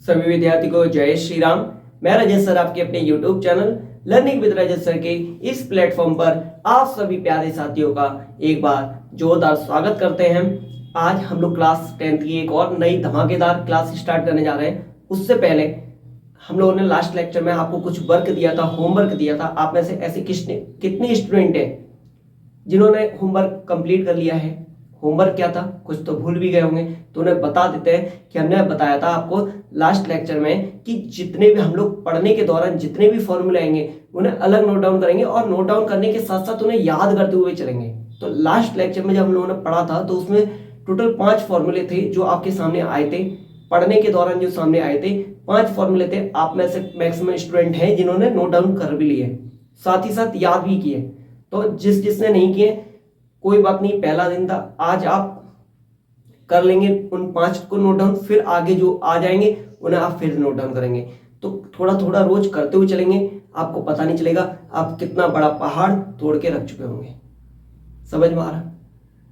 सभी विद्यार्थी को जय श्री राम। मैं राजेश सर आपके अपने YouTube channel learning with Rajesh sir के इस प्लेटफॉर्म पर आप सभी प्यारे साथियों का एक बार जोरदार स्वागत करते हैं। आज हम लोग क्लास 10th की एक और नई धमाकेदार क्लास स्टार्ट करने जा रहे हैं। उससे पहले हम लोगों ने लास्ट लेक्चर में आपको कुछ वर्क दिया था, होमवर्क दिया था। आप में से ऐसे कितने स्टूडेंट हैं जिन्होंने होमवर्क कंप्लीट कर लिया है? होमवर्क क्या था, कुछ तो भूल भी गए होंगे, तो उन्हें बता देते हैं कि हमने बताया था आपको लास्ट लेक्चर में कि जितने भी हम लोग पढ़ने के दौरान जितने भी फॉर्मूले आएंगे उन्हें अलग नोट डाउन करेंगे और नोट डाउन करने के साथ साथ उन्हें याद करते हुए चलेंगे। तो लास्ट लेक्चर में जब हम लोगों ने पढ़ा था तो उसमें टोटल 5 फॉर्मूले थे जो आपके सामने आए थे, पढ़ने के दौरान जो सामने आए थे 5 फॉर्मूले थे। आप में से मैक्सिमम स्टूडेंट हैं जिन्होंने नोट डाउन कर भी लिए, साथ ही साथ याद भी किए। तो जिसने नहीं किए कोई बात नहीं, पहला दिन था, आज आप कर लेंगे उन 5 को नोट डाउन, फिर आगे जो आ जाएंगे उन्हें आप फिर नोट डाउन करेंगे। तो थोड़ा थोड़ा रोज करते हुए चलेंगे, आपको पता नहीं चलेगा आप कितना बड़ा पहाड़ तोड़ के रख चुके होंगे। समझ में आ रहा?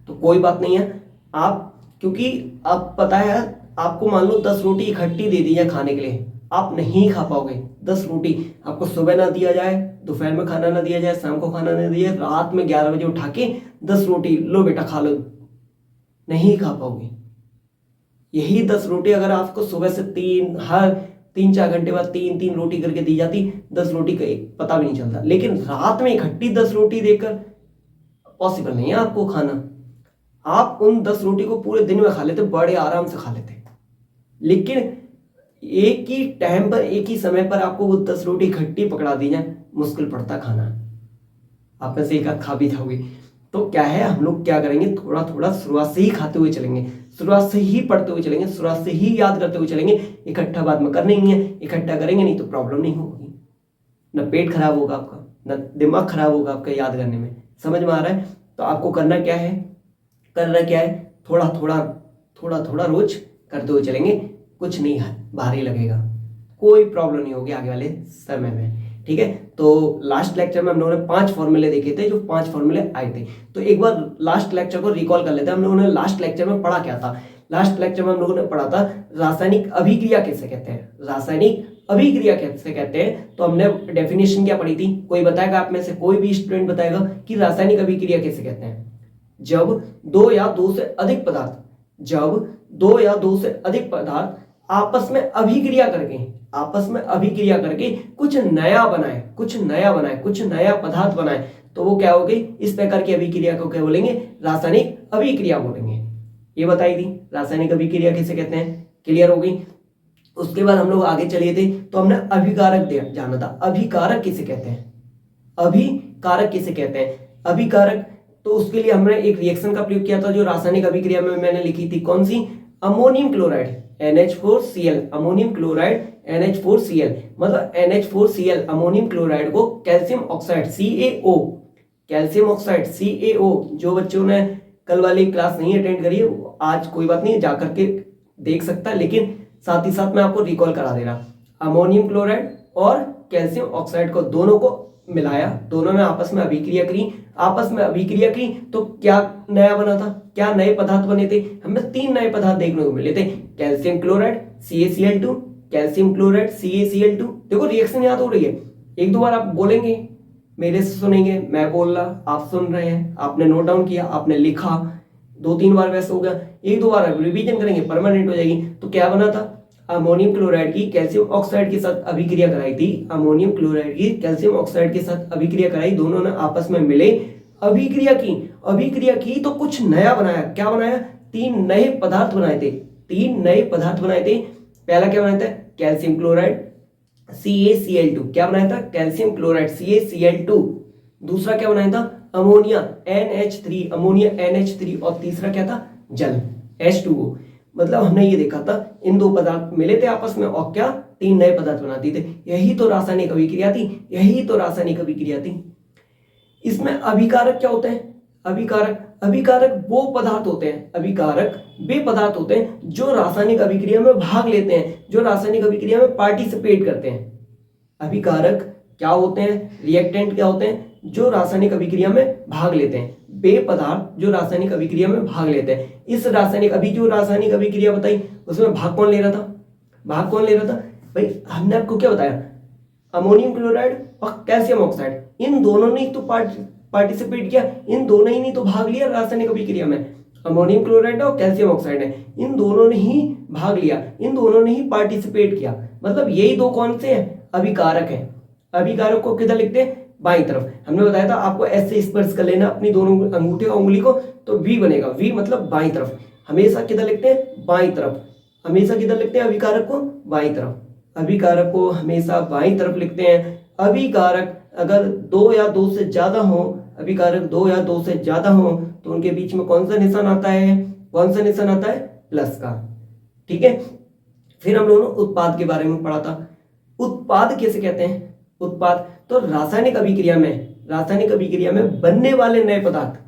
तो कोई बात नहीं है, आप क्योंकि आप पता है आपको मान लो 10 रोटी इकट्ठी दे दी जाए खाने के लिए, आप नहीं खा पाओगे। 10 रोटी आपको सुबह ना दिया जाए, दोपहर में खाना ना दिया जाए, शाम को खाना ना दिया जाए, रात में 11 बजे उठा के 10 रोटी लो बेटा खा लो, नहीं खा पाओगे। यही 10 रोटी अगर आपको सुबह से हर 3-4 घंटे बाद 3-3 रोटी करके दी जाती, 10 रोटी का एक पता भी नहीं चलता। लेकिन रात में इकट्ठी 10 रोटी देकर पॉसिबल नहीं है आपको खाना। आप उन 10 रोटी को पूरे दिन में खा लेते, बड़े आराम से खा लेते। लेकिन एक ही टाइम पर एक ही समय पर आपको वो 10 रोटी इकट्ठी पकड़ा दी जाए, मुश्किल पड़ता खाना। आप में से एक आध खा भी जाओगे। तो क्या है, हम लोग क्या करेंगे, थोड़ा थोड़ा शुरुआत से ही खाते हुए चलेंगे, शुरुआत से ही पढ़ते हुए चलेंगे, शुरुआत से ही याद करते हुए चलेंगे। इकट्ठा बाद में करना ही है, इकट्ठा करेंगे नहीं तो प्रॉब्लम नहीं होगी, न पेट खराब होगा आपका, न दिमाग खराब होगा आपका याद करने में। समझ में आ रहा है? तो आपको करना क्या है, थोड़ा थोड़ा रोज करते हुए चलेंगे, कुछ नहीं है भारी लगेगा, कोई प्रॉब्लम नहीं होगी आगे वाले समय में। ठीक है, तो लास्ट लेक्चर में हम लोगों ने 5 फॉर्मूले देखे थे, जो 5 फॉर्मूले आए थे। तो एक बार लास्ट लेक्चर को रिकॉल कर लेते हैं। हम लोगों ने लास्ट लेक्चर में पढ़ा क्या था? लास्ट लेक्चर में हम लोगों ने पढ़ा था रासायनिक अभिक्रिया किसे कहते हैं। रासायनिक अभिक्रिया कैसे कहते हैं, तो हमने डेफिनेशन क्या पढ़ी थी? कोई बताएगा आप में से, कोई भी स्टूडेंट बताएगा कि रासायनिक अभिक्रिया कैसे कहते हैं? जब 2 या 2 से अधिक पदार्थ आपस में अभिक्रिया करके कुछ नया पदार्थ बनाए, तो वो क्या हो गई? इस प्रकार की अभिक्रिया को क्या बोलेंगे? रासायनिक अभिक्रिया बोलेंगे। ये बताई थी रासायनिक अभिक्रिया किसे कहते हैं, क्लियर हो गई। उसके बाद हम लोग आगे चले थे तो हमने अभिकारक जाना था। अभिकारक किसे कहते हैं? अभिकारक, तो उसके लिए हमने एक रिएक्शन का प्रयोग किया था जो रासायनिक अभिक्रिया में मैंने लिखी थी। कौन सी? Ammonium chloride NH4Cl, ammonium chloride NH4Cl, मतलब NH4Cl अमोनियम क्लोराइड को कैल्शियम ऑक्साइड CaO, जो बच्चों ने कल वाली क्लास नहीं अटेंड करी है आज कोई बात नहीं, जाकर के देख सकता है, लेकिन साथ ही साथ मैं आपको रिकॉल करा दे रहा। अमोनियम क्लोराइड और कैल्शियम ऑक्साइड को दोनों को मिलाया, दोनों ने आपस में अभिक्रिया की तो क्या नया बना था? क्या नए पदार्थ बने थे? हमें 3 नए पदार्थ देखने को मिले थे, calcium chloride CaCl2, calcium chloride CaCl2। देखो रिएक्शन याद हो रही है, 1-2 बार आप बोलेंगे, मेरे से सुनेंगे, मैं बोल रहा, आप सुन रहे हैं, आपने नोट डाउन किया, आपने लिखा, 2-3 बार वैसे हो गया, 1-2 बार रिवीजन करेंगे, परमानेंट हो जाएगी। तो क्या बना था? अमोनियम क्लोराइड की कैल्शियम ऑक्साइड के साथ अभिक्रिया कराई थी, दोनों ने आपस में मिले, अभिक्रिया की तो कुछ नया बनाया। क्या बनाया? 3 नए पदार्थ बनाए थे। पहला क्या बनाया था? Calcium chloride CaCl2। क्या बनाया था? Calcium chloride CaCl2। दूसरा क्या बनाया था? अमोनिया NH3, और तीसरा क्या था? जल H2O। मतलब हमने ये देखा था इन 2 पदार्थ मिले थे आपस में और क्या 3 नए पदार्थ बनाते थे। यही तो रासायनिक अभिक्रिया थी। इसमें अभिकारक क्या होते हैं? अभिकारक वो पदार्थ होते हैं जो रासायनिक अभिक्रिया में भाग लेते हैं, जो रासायनिक अभिक्रिया में पार्टिसिपेट करते हैं। अभिकारक क्या होते हैं? रिएक्टेंट क्या होते हैं? जो रासायनिक अभिक्रिया में भाग लेते हैं। वे पदार्थ जो रासायनिक अभिक्रिया में भाग लेते हैं। जो रासायनिक अभिक्रिया बताई उसमें भाग कौन ले रहा था? भाग कौन ले रहा था भाई? हमने आपको क्या बताया, अमोनियम क्लोराइड और कैल्शियम ऑक्साइड, इन दोनों ने तो पार्टिसिपेट किया, इन दोनों ही ने तो भाग लिया रासायनिक अभिक्रिया में। अमोनियम क्लोराइड और कैल्शियम ऑक्साइड है, इन दोनों ने ही भाग लिया, इन दोनों ने ही पार्टिसिपेट किया। मतलब यही दो कौन से हैं? अभिकारक हैं। अभिकारक को किधर लिखते हैं? बाईं तरफ। हमने बताया था आपको ऐसे स्पर्श कर लेना अपनी दोनों अंगूठे और उंगली को, तो वी बनेगा। वी मतलब बाईं तरफ। हमेशा किधर लिखते हैं? बाईं तरफ। हमेशा किधर लिखते हैं अभिकारक को? बाईं तरफ। अभिकारक को हमेशा बाईं तरफ लिखते हैं। अभिकारक अगर दो या दो से ज्यादा हो, अभिकारक दो या दो से ज्यादा हो, तो उनके बीच में कौन सा निशान आता है? कौन सा निशान आता है? प्लस का। ठीक है। फिर हम लोगों ने उत्पाद के बारे में पढ़ा था। उत्पाद किसे कहते हैं? उत्पाद तो रासायनिक अभिक्रिया में बनने वाले नए पदार्थ,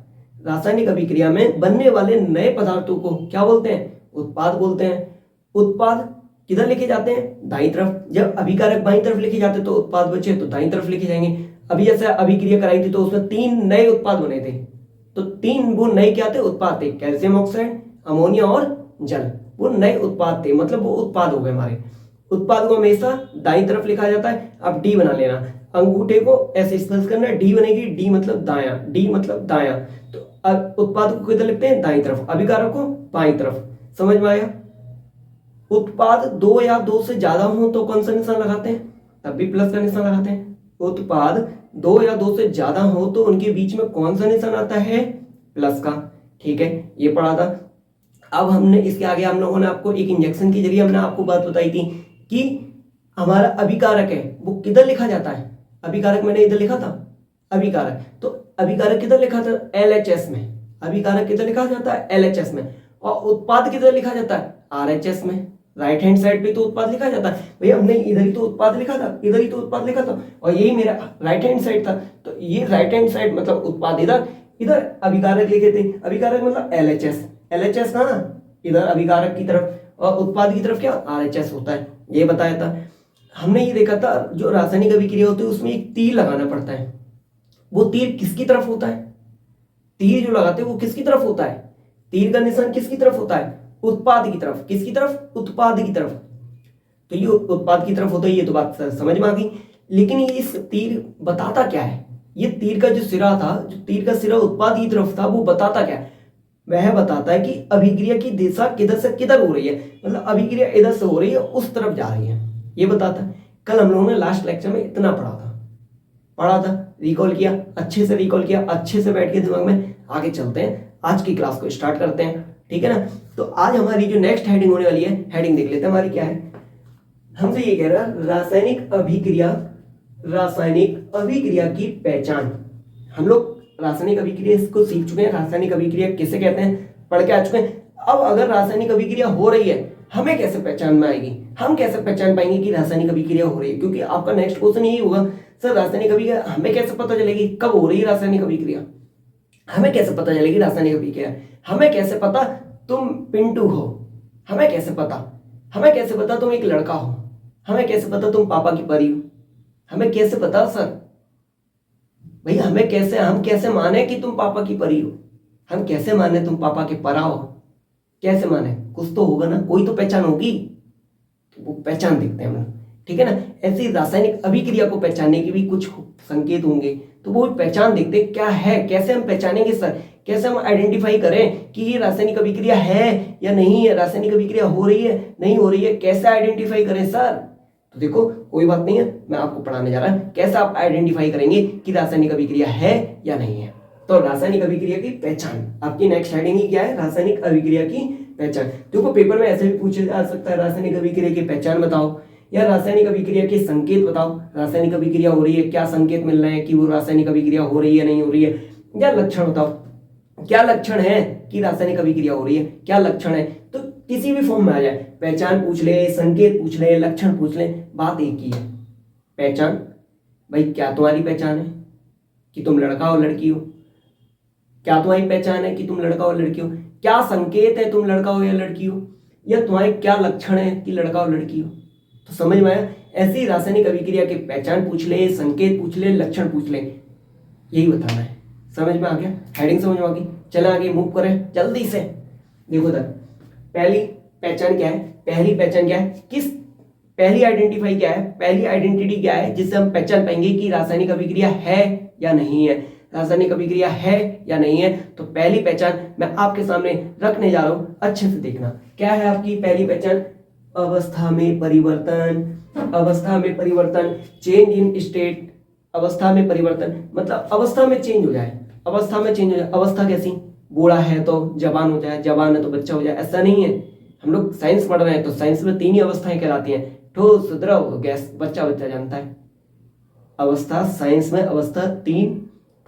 रासायनिक अभिक्रिया में बनने वाले नए पदार्थों को क्या बोलते हैं? उत्पाद बोलते हैं। उत्पाद किधर लिखे जाते हैं? दाईं तरफ। जब अभिकारक बाईं तरफ लिखे जाते तो उत्पाद बचे तो दाईं तरफ लिखे जाएंगे। अभी जैसे अभिक्रिया कराई थी तो उसमें 3 नए उत्पाद बने थे, तो 3 वो नए क्या थे? उत्पाद थे। कैल्शियम ऑक्साइड, अमोनिया और जल, वो नए उत्पाद थे, मतलब वो उत्पाद हो गए हमारे। उत्पाद को हमेशा दाईं तरफ लिखा जाता है। अब डी बना लेना, अंगूठे को ऐसे स्पर्श करना, डी बनेगी। डी मतलब दायां, डी मतलब दायां। तो अब उत्पाद को किधर लिखते हैं? दाईं तरफ। अभिकारक को बाईं तरफ। समझ में आया? उत्पाद दो या दो से ज्यादा हो तो कौन सा निशान लगाते हैं? तब भी प्लस का निशान लगाते हैं। उत्पाद दो या दो से ज्यादा हो तो उनके बीच में कौन सा निशान आता है? प्लस का। ठीक है, ये पढ़ा था। अब हमने इसके आगे हम लोगों ने आपको एक इंजेक्शन के जरिए हमने आपको बात बताई थी कि हमारा अभिकारक है वो किधर लिखा जाता है? अभिकारक मैंने इधर लिखा था अभिकारक, तो अभिकारक किधर लिखा था? LHS में। अभिकारक किधर लिखा जाता है? LHS में। और उत्पाद किधर लिखा जाता है? RHS में। राइट हैंड साइड पे तो उत्पाद लिखा जाता है भैया, हमने इधर ही तो उत्पाद लिखा था, इधर ही तो उत्पाद लिखा था, और यही मेरा राइट हैंड साइड था, तो ये राइट हैंड साइड मतलब उत्पाद इधर, इधर अभिकारक लिखे थे। अभिकारक मतलब LHS। LHS कहाँ? इधर अभिकारक की तरफ, और उत्पाद की तरफ क्या? RHS होता है। ये बताया था हमने। ये देखा था जो रासायनिक अभिक्रिया होती है उसमें एक तीर लगाना पड़ता है। वो तीर किसकी तरफ होता है? तीर जो लगाते हैं वो किसकी तरफ होता है? तीर का निशान किसकी तरफ होता है? उत्पाद की तरफ। किसकी तरफ? उत्पाद की तरफ। तो ये उत्पाद की तरफ होता है, ये तो बात समझ में आ गई। लेकिन ये इस तीर बताता क्या है? ये तीर का जो सिरा था, जो तीर का सिरा उत्पाद की तरफ था, वो बताता क्या है? वह बताता है कि अभिक्रिया की दिशा किधर से किधर हो रही है, मतलब अभिक्रिया इधर से हो रही है, उस तरफ जा रही है, ये बताता है। कल हम लोगों ने लास्ट लेक्चर में इतना पढ़ा था, रिकॉल किया, अच्छे से रिकॉल किया, अच्छे से बैठ के दिमाग में। आगे चलते हैं, आज की क्लास को स्टार्ट करते हैं, ठीक है ना। तो आज हमारी जो नेक्स्ट हेडिंग होने वाली है, हेडिंग देख लेते हैं हमारी क्या है। हमसे ये कह रहा है रासायनिक अभिक्रिया की पहचान। हम लोग रासायनिक अभिक्रिया इसको सीख चुके हैं, रासायनिक अभिक्रिया किसे कहते हैं पढ़ के आ चुके हैं। अब अगर रासायनिक अभिक्रिया हो रही है, हमें कैसे पहचान में आएगी? हम कैसे पहचान पाएंगे कि रासायनिक अभिक्रिया हो रही है? क्योंकि आपका नेक्स्ट क्वेश्चन यही होगा, सर रासायनिक अभिक्रिया हमें कैसे पता चलेगी कब हो रही है रासायनिक अभिक्रिया? हमें कैसे पता चलेगी रासायनिक अभिक्रिया? हमें कैसे पता तुम पिंटू हो? हमें कैसे पता? हमें कैसे पता तुम एक लड़का हो? हमें कैसे पता तुम पापा की परी हो? हमें कैसे पता सर भाई? हम कैसे माने कि तुम पापा की परी हो? हम कैसे माने तुम पापा के परा हो? कैसे माने? कुछ तो होगा ना, कोई तो पहचान होगी, तो वो पहचान देखते हैं हम, ठीक है ना। ऐसी रासायनिक अभिक्रिया को पहचानने के भी कुछ संकेत होंगे, तो वो पहचान देखते हैं क्या है। कैसे हम पहचानेंगे सर? कैसे हम आइडेंटिफाई करें कि ये रासायनिक अभिक्रिया है या नहीं है, रासायनिक अभिक्रिया हो रही है नहीं हो रही है, कैसे आइडेंटिफाई करें सर? तो देखो कोई बात नहीं है, मैं आपको पढ़ाने जा रहा हूं कैसे आप आइडेंटिफाई करेंगे कि रासायनिक अभिक्रिया है या नहीं है। तो रासायनिक अभिक्रिया की पहचान, आपकी नेक्स्ट हेडिंग ही क्या है? रासायनिक अभिक्रिया की पहचान। देखो पेपर में ऐसे भी पूछा जा सकता है, रासायनिक अभिक्रिया की पहचान बताओ या रासायनिक अभिक्रिया के संकेत बताओ। रासायनिक अभिक्रिया हो रही है, क्या संकेत मिल रहे हैं कि वो रासायनिक अभिक्रिया हो रही है नहीं हो रही है, या लक्षण बताओ, क्या लक्षण है कि रासायनिक अभिक्रिया हो रही है, क्या लक्षण है। तो किसी भी फॉर्म में आ जाए, पहचान पूछ ले, संकेत पूछ ले, लक्षण पूछ ले, बात एक ही है। पहचान भाई, क्या तुम्हारी पहचान है कि तुम लड़का हो लड़की हो? क्या तुम्हारी पहचान है कि तुम लड़का हो लड़की हो? क्या संकेत है तुम लड़का हो या लड़की हो? या तुम्हारे क्या लक्षण है कि लड़का हो लड़की हो? तो समझ में आया? ऐसी रासायनिक अभिक्रिया की पहचान पूछ ले, संकेत पूछ ले, लक्षण पूछ ले, यही बताना है। समझ में आ गया? हेडिंग समझ में आ गई? चलो आगे मूव करें जल्दी से। देखो तक पहली पहचान क्या है? पहली पहचान क्या है? किस पहली आइडेंटिफाई क्या है, पहली आइडेंटिटी क्या है जिससे हम पहचान पाएंगे कि रासायनिक अभिक्रिया है या नहीं है, रासायनिक अभिक्रिया है या नहीं है। तो पहली पहचान मैं आपके सामने रखने जा रहा हूं, अच्छे से देखना। क्या है आपकी पहली पहचान? अवस्था में परिवर्तन, अवस्था में परिवर्तन, चेंज इन स्टेट। अवस्था में परिवर्तन मतलब अवस्था में चेंज हो जाए, अवस्था में चेंज हो जाए। अवस्था कैसी? बूढ़ा है तो जवान हो जाए, जवान है तो बच्चा हो जाए, ऐसा नहीं है। हम लोग साइंस पढ़ रहे हैं तो साइंस में 3 ही अवस्थाएं कहलाती हैं, ठोस, द्रव, गैस। बच्चा बच्चा जानता है अवस्था, साइंस में अवस्था 3,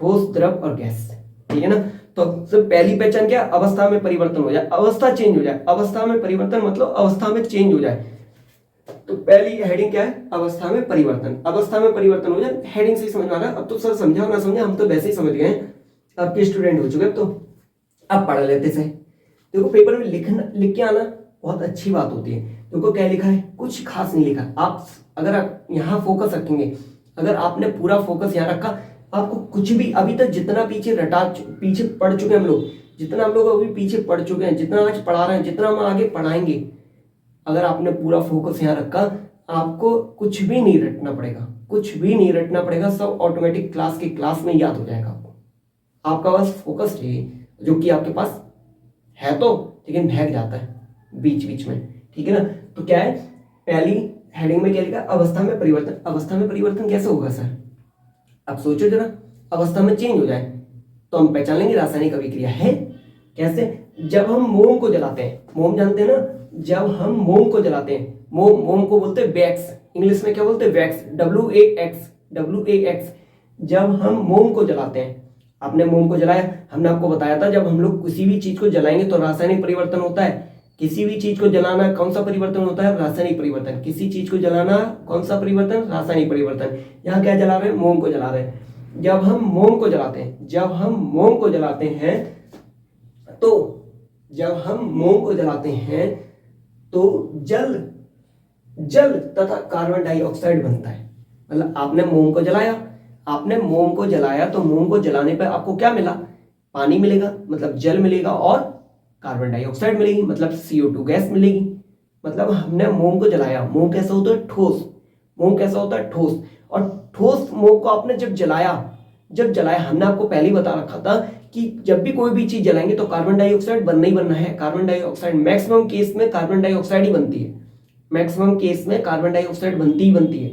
ठोस, द्रव और गैस, ठीक है ना। तो सब पहली पहचान क्या? अवस्था में परिवर्तन हो जाए, अवस्था चेंज हो जाए। अवस्था में परिवर्तन मतलब अवस्था में चेंज हो जाए। तो पहली हेडिंग क्या है? अवस्था में परिवर्तन। अवस्था में परिवर्तन हो जाए, हेडिंग से ही समझ में आ रहा है। अब तो सर समझा ना समझा, हम तो वैसे ही समझ गए, आपके स्टूडेंट हो चुके। तो अब पढ़ लेते से। देखो पेपर में लिख के आना बहुत अच्छी बात होती है। देखो क्या लिखा है, कुछ खास नहीं लिखा। आप अगर आप यहाँ फोकस रखेंगे, अगर आपने पूरा फोकस यहाँ रखा, आपको कुछ भी अभी तक जितना पीछे पढ़ चुके हैं हम लोग, जितना हम लोग अभी पीछे पढ़ चुके हैं, जितना आज पढ़ा रहे हैं, जितना हम आगे पढ़ाएंगे, अगर आपने पूरा फोकस यहाँ रखा, आपको कुछ भी नहीं रटना पड़ेगा, कुछ भी नहीं रटना पड़ेगा। सब ऑटोमेटिक क्लास में याद हो जाएगा आपको। आपका बस फोकस चाहिए, जो कि आपके पास है तो, लेकिन भाग जाता है बीच बीच में, ठीक है ना। तो क्या है, पहली हेडिंग में क्या लिखा? अवस्था में परिवर्तन। अवस्था में परिवर्तन कैसे होगा सर? अब सोचो जरा, अवस्था में चेंज हो जाए तो हम पहचान लेंगे रासायनिक अभिक्रिया है। कैसे? जब हम मोम को जलाते हैं, मोम जानते हैं ना, जब हम मोम को जलाते हैं, मोम को बोलते हैं वैक्स, इंग्लिश में क्या बोलते हैं? Wax, WAX। जब हम मोम को जलाते हैं, आपने मोम को जलाया, हमने आपको बताया था जब हम लोग किसी भी चीज को जलाएंगे तो रासायनिक परिवर्तन होता है। किसी भी चीज को जलाना कौन सा परिवर्तन होता है? रासायनिक परिवर्तन। किसी चीज को जलाना कौन सा परिवर्तन? रासायनिक परिवर्तन। यहाँ क्या जला रहे हैं? मोम को जला रहे हैं। जब हम मोम को जलाते हैं, जब हम मोम को जलाते हैं तो जल तथा कार्बन डाइऑक्साइड बनता है। मतलब आपने मोम को जलाया, तो मोम को जलाने पर आपको क्या मिला? पानी मिलेगा, मतलब जल मिलेगा, और कार्बन डाइऑक्साइड मिलेगी, मतलब CO2 गैस मिलेगी। मतलब हमने मोम को जलाया। मोम कैसा होता है? ठोस। मोम कैसा होता है? ठोस। और ठोस मोम को आपने जब जलाया, हमने आपको पहले ही बता रखा था कि जब भी कोई भी चीज जलाएंगे तो कार्बन डाइऑक्साइड बनना ही बनना है। कार्बन डाइऑक्साइड मैक्सिमम केस में कार्बन डाइऑक्साइड ही बनती है, मैक्सिमम केस में कार्बन डाइऑक्साइड बनती है।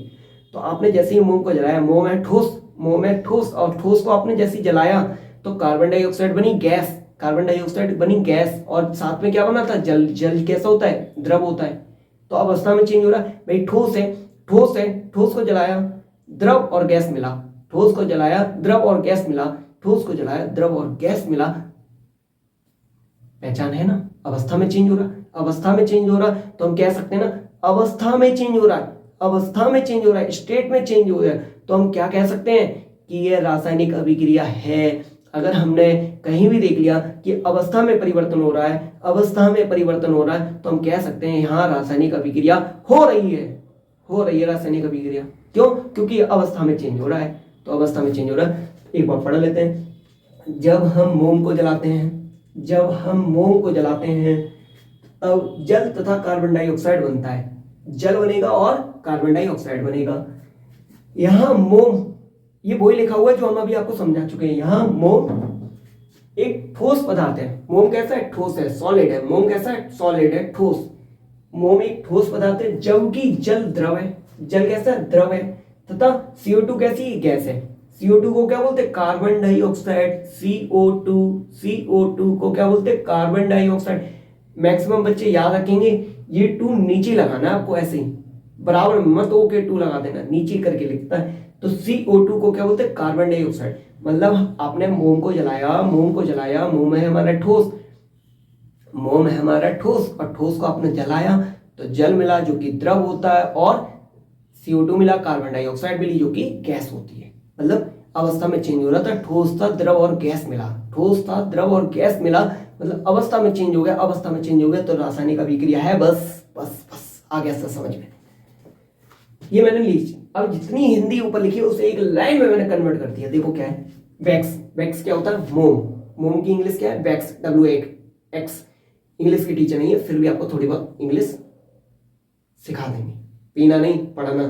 तो आपने जैसे ही मोम को जलाया, मोम है ठोस, और ठोस को आपने जैसे ही जलाया तो कार्बन डाइऑक्साइड बनी गैस, और साथ में क्या बना था? जल कैसा होता है? द्रव होता है। तो अवस्था में चेंज हो रहा है भाई। ठोस है, ठोस को जलाया, द्रव और गैस मिला, ठोस को जलाया, द्रव और गैस मिला, पहचान है ना? अवस्था में चेंज हो रहा, तो हम कह सकते हैं ना, अवस्था में चेंज हो रहा है, स्टेट में चेंज हो रहा है, तो हम क्या कह सकते हैं कि यह रासायनिक अभिक्रिया है। अगर हमने कहीं भी देख लिया कि अवस्था में परिवर्तन हो रहा है, तो हम कह सकते हैं यहाँ रासायनिक अभिक्रिया हो रही है रासायनिक अभिक्रिया। क्यों? क्योंकि अवस्था में चेंज हो रहा है। तो अवस्था में चेंज हो रहा है, एक बार पढ़ लेते हैं। जब हम मोम को जलाते हैं तब जल तथा कार्बन डाइऑक्साइड बनता है। जल बनेगा और कार्बन डाइऑक्साइड बनेगा। यहाँ मोम, ये वही लिखा हुआ है जो हम अभी आपको समझा चुके हैं। यहाँ मोम एक ठोस पदार्थ है। मोम कैसा है? ठोस है, सॉलिड है। मोम कैसा है? सॉलिड है, ठोस। मोम एक ठोस पदार्थ है, जबकि जल द्रव है। जल कैसा है? द्रव है। तथा CO2 कैसी? गैस है। CO2 को क्या बोलते हैं? Carbon dioxide. CO2 को क्या बोलते हैं? Carbon dioxide. मैक्सिमम बच्चे याद रखेंगे, ये 2 नीचे लगाना है आपको, ऐसे ही बराबर मत ओके 2 लगा देना, नीचे करके लिखता है। तो CO2 को क्या बोलते हैं? Carbon dioxide. मतलब आपने मोम को जलाया, मोम है हमारा ठोस, और ठोस को आपने जलाया तो जल मिला जो कि द्रव होता है, और CO2 मिला, कार्बन डाइऑक्साइड मिली जो कि गैस होती है। मतलब अवस्था में चेंज हो रहा था, ठोस था, द्रव और गैस मिला, मतलब अवस्था में चेंज हो गया, तो रासायनिक अभिक्रिया है। बस आ गया सर समझ में। ये मैंने लिखी, अब जितनी हिंदी ऊपर लिखी है उसे एक लाइन में मैंने कन्वर्ट कर दिया। देखो क्या है? वैक्स क्या होता है? मोम की इंग्लिश क्या है? Wax, WAX। इंग्लिश की टीचर नहीं है, फिर भी आपको थोड़ी बहुत इंग्लिश सिखा देंगे, पीना नहीं, पढ़ना।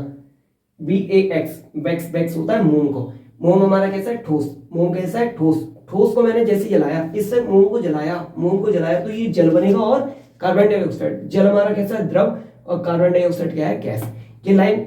BAX, बैक्स, बैक्स होता है मोम को। मोम हमारा कैसा है? ठोस। मोम कैसा है? ठोस। ठोस को मैंने जैसे जलाया, इससे मोम को जलाया तो ये जल बनेगा और कार्बन डाइऑक्साइड। जल हमारा कैसा है? द्रव, और कार्बन डाइऑक्साइड क्या है? गैस। ये लाइन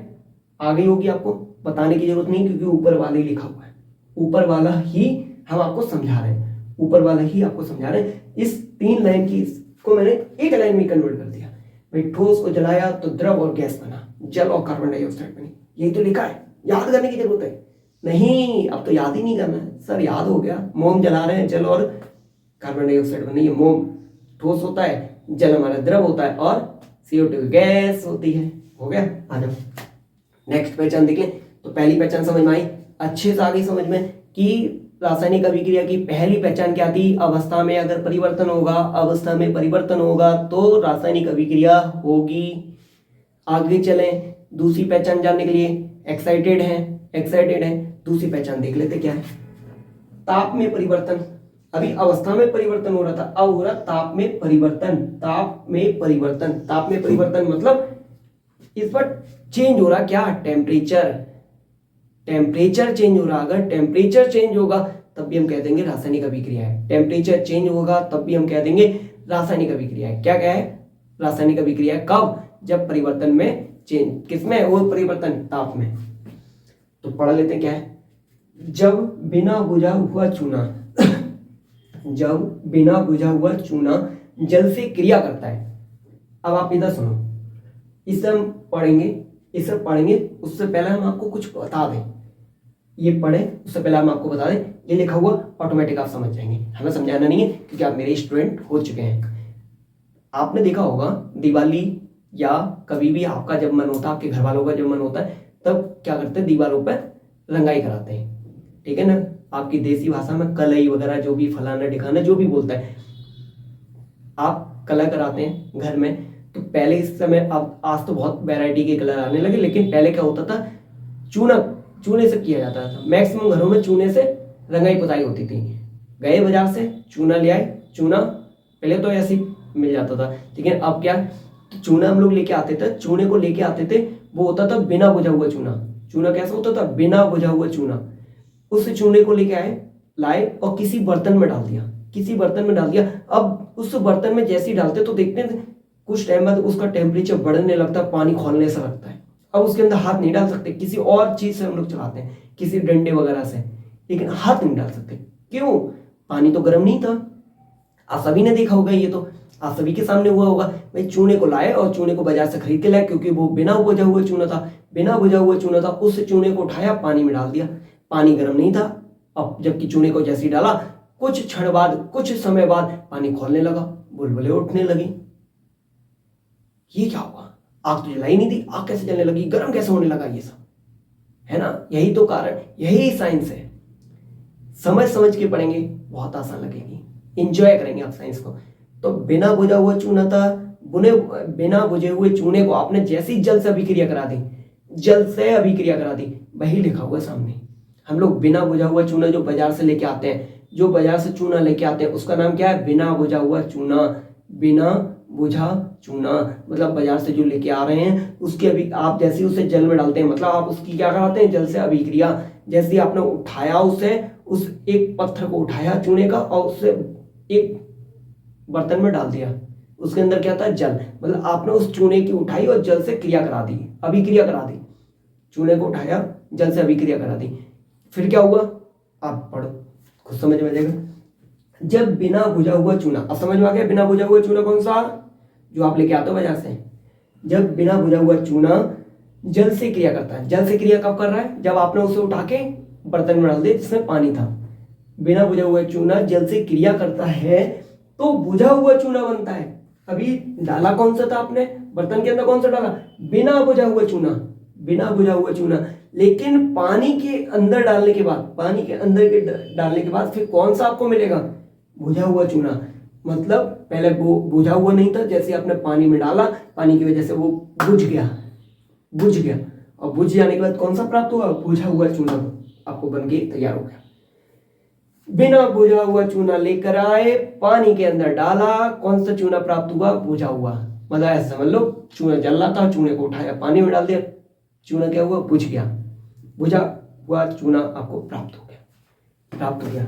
आ गई होगी, आपको बताने की जरूरत नहीं क्योंकि ऊपर वाला ही लिखा हुआ है, ऊपर वाला ही हम आपको समझा रहे हैं, ऊपर वाला ही आपको समझा रहे हैं। इस 3 लाइन की को मैंने एक लाइन में कन्वर्ट कर दिया भाई। ठोस को जलाया तो द्रव और गैस बना, जल और कार्बन डाइऑक्साइड बनी। यही तो लिखा है, याद करने की जरूरत है नहीं, अब तो याद ही नहीं करना है सर, याद हो गया। मोम जला रहे हैं, जल और कार्बन डाइऑक्साइड बने। ये मोम ठोस होता है, जल हमारा द्रव होता है और CO2 गैस होती है। हो गया? आ जाओ नेक्स्ट पहचान देखें। तो पहली पहचान समझ में आई, अच्छे से आ गई समझ में कि रासायनिक अभिक्रिया की पहली पहचान क्या थी? अवस्था में अगर परिवर्तन होगा, अवस्था में परिवर्तन होगा तो रासायनिक अभिक्रिया होगी। आगे चलें दूसरी पहचान जानने के लिए। एक्साइटेड है। दूसरी पहचान देख लेते क्या है। ताप में परिवर्तन, अभी अवस्था में परिवर्तन हो रहा था, अब हो रहा ताप में परिवर्तन। ताप में परिवर्तन मतलब इस पर चेंज हो रहा क्या? टेम्परेचर चेंज हो रहा। अगर टेम्परेचर चेंज होगा तब भी हम कह देंगे रासायनिक अभिक्रिया है। टेम्परेचर चेंज होगा तब भी हम कह देंगे रासायनिक अभिक्रिया है। क्या है? रासायनिक अभिक्रिया है। कब? जब परिवर्तन में चेंज, किसमें? वो परिवर्तन ताप में। तो पढ़ लेते हैं क्या है। जब बिना बुझा हुआ चूना जब बिना बुझा हुआ चूना जल से क्रिया करता है। अब आप इधर सुनो, इसे हम पढ़ेंगे उससे पहले हम आपको कुछ बता दें। ये पढ़ें उससे पहले हम आपको बता दें, ये लिखा हुआ ऑटोमेटिक आप समझ जाएंगे, हमें समझाना नहीं है क्योंकि आप मेरे स्टूडेंट हो चुके हैं। आपने देखा होगा दिवाली या कभी भी आपका जब मन होता है, आपके घर वालों का जब मन होता है, तब क्या करते हैं? दीवारों पर रंगाई कराते हैं, ठीक है ना। आपकी देसी भाषा में कलई वगैरह, जो भी फलाना ढिकाना जो भी बोलता है, आप कलर कराते हैं घर में। तो पहले इस समय, अब आज तो बहुत वैरायटी के कलर आने लगे, लेकिन पहले क्या होता था? चूने से किया जाता था। मैक्सिमम घरों में चूने से रंगाई पुताई होती थी। गए बाजार से चूना ले आए, चूना पहले तो ऐसे ही मिल जाता था, लेकिन अब क्या? चूना हम लोग लेके आते थे, चूने को लेके आते थे, वो होता था बिना बुझा हुआ चूना। चूना कैसा होता था? बिना बुझा हुआ चूना। उस चूने को लेके लाए और किसी बर्तन में डाल दिया। अब उस बर्तन में जैसे ही डालते तो देखते हैं कुछ टाइम बाद उसका टेम्परेचर बढ़ने लगता है, पानी खोलने से लगता है। अब उसके अंदर हाथ नहीं डाल सकते, किसी और चीज से हम लोग चलाते हैं, किसी डंडे वगैरह से, लेकिन हाथ नहीं डाल सकते। क्यों? पानी तो गर्म नहीं था। आप सभी ने देखा होगा, ये तो आप सभी के सामने हुआ होगा भाई। चूने को लाए और चूने को बाजार से खरीद के लाए, क्योंकि वो बिना बुझा हुआ चूना था। उस चूने को उठाया, पानी में डाल दिया, पानी गर्म नहीं था। अब जबकि चूने को जैसे ही डाला, कुछ समय बाद पानी खोलने लगा, बुलबुले उठने लगी। ये क्या हुआ? आग तो जलाई नहीं थी, आग कैसे जलने लगी? गर्म कैसे होने लगा? ये सब है ना, यही तो कारण, यही साइंस है। समझ के पढ़ेंगे, बहुत आसान लगेगी, इंजॉय करेंगे आप साइंस को। तो बिना बुझा हुआ चूना था, बिना बुझे हुए चूने को आपने जैसी जल से अभिक्रिया करा दी, वही लिखा हुआ सामने। हम लोग बिना बुझा हुआ चूना जो बाजार से लेके आते हैं, उसका नाम क्या है? बिना बुझा हुआ चूना। बिना बुझा चूना मतलब बाजार से जो लेके आ रहे हैं, उसके अभी आप जैसे उसे जल में डालते हैं, मतलब आप उसकी क्या कराते हैं? जल से अभिक्रिया। जैसे आपने उठाया उस एक पत्थर को उठाया चूने का और उससे एक बर्तन में डाल दिया, उसके अंदर क्या था? जल। मतलब आपने उस चूने की उठाई और जल से क्रिया करा दी, अभिक्रिया करा दी। चूने को उठाया, जल से अभिक्रिया करा दी, फिर क्या हुआ? आप पढ़ो, खुद समझ में आ जाएगा। जब बिना बुझा हुआ चूना, अब समझ में आ गया बिना बुझा हुआ चूना कौन सा? जो आप लेके आते हो बाजार से। जब बिना बुझा हुआ चूना जल से क्रिया करता है। जल से क्रिया कब कर रहा है? जब आपने उसे उठा के बर्तन में डाल दिया जिसमें पानी था। बिना बुझा हुआ चूना जल से क्रिया करता है तो बुझा हुआ चूना बनता है। अभी डाला कौन सा था आपने बर्तन के अंदर? कौन सा डाला? बिना बुझा हुआ चूना। लेकिन पानी के अंदर डालने के बाद फिर कौन सा आपको मिलेगा? बुझा हुआ चूना। मतलब पहले वो बुझा हुआ नहीं था, जैसे आपने पानी में डाला, पानी की वजह से वो बुझ गया, और बुझ जाने के बाद कौन सा प्राप्त हुआ? बुझा हुआ चूना आपको बन के तैयार हो गया। बिना बुझा हुआ चूना लेकर आए, पानी के अंदर डाला, कौन सा चूना प्राप्त हुआ? बुझा हुआ। मतलब ऐसा समझ लो चूना जल रहा था, चूने को उठाया पानी में डाल दिया, चूना क्या हुआ, बुझ गया, बुझा हुआ चूना आपको प्राप्त हो गया, प्राप्त हो गया,